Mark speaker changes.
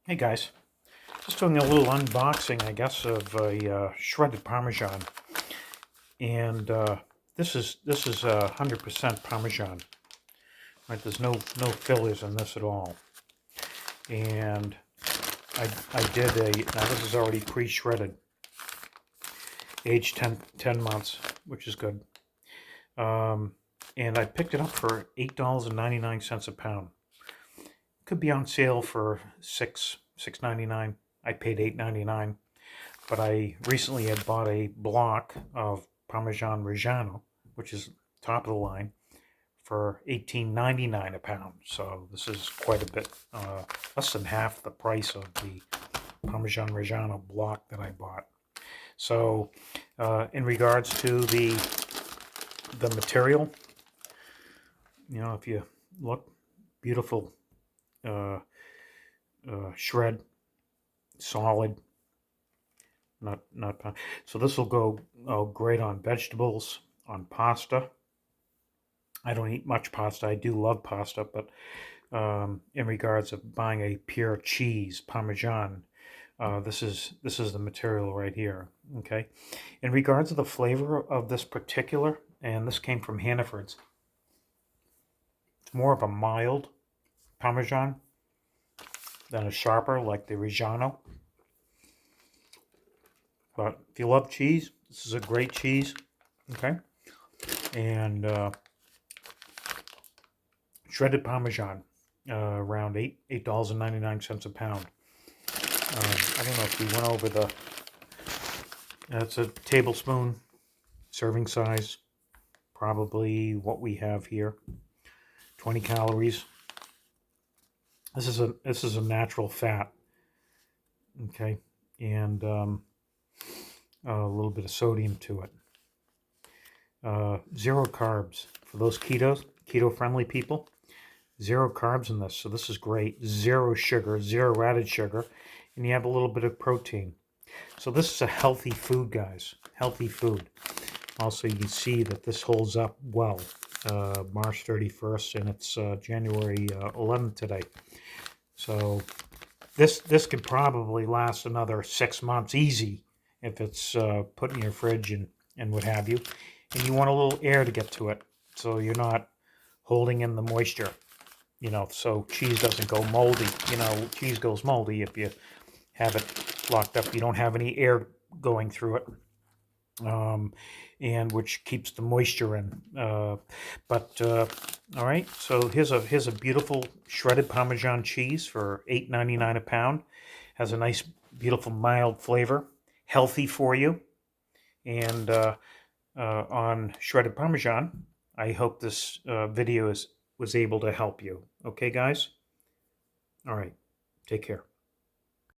Speaker 1: Hey guys, just doing a little unboxing, I guess, of a shredded Parmesan, and this is 100% Parmesan. Right, there's no fillers in this at all, and I did now this is already pre-shredded, aged 10 months, which is good, and I picked it up for $8.99 a pound. Could be on sale for $6.99. I paid $8.99. But I recently had bought a block of Parmesan Reggiano, which is top of the line, for $18.99 a pound. So this is quite a bit, less than half the price of the Parmesan Reggiano block that I bought. So in regards to the material, if you look, beautiful shred, solid. Not so this will go great on vegetables, on pasta. I don't eat much pasta. I do love pasta, but in regards of buying a pure cheese Parmesan, this is the material right here. Okay, in regards to the flavor of this particular, and this came from Hannaford's, it's more of a mild Parmesan than a sharper like the Reggiano. But if you love cheese, this is a great cheese, okay? And shredded Parmesan, around $8.99 a pound. I don't know if we went over the, it's a tablespoon serving size, probably what we have here, 20 calories. This is a natural fat, okay? And a little bit of sodium to it. Zero carbs for those keto friendly people. Zero carbs in this, so this is great. Zero sugar, zero added sugar, and you have a little bit of protein. So this is a healthy food, guys. Healthy food. Also, you can see that this holds up well. March 31st, and it's January 11th today. So this could probably last another 6 months easy if it's put in your fridge and what have you. And you want a little air to get to it, so you're not holding in the moisture, so cheese doesn't go moldy. Cheese goes moldy if you have it locked up. You don't have any air going through it, and which keeps the moisture in. All right, so here's a beautiful shredded Parmesan cheese for $8.99 a pound. Has a nice, beautiful, mild flavor, healthy for you, and on shredded Parmesan. I hope this video was able to help you. Okay, guys? All right. Take care.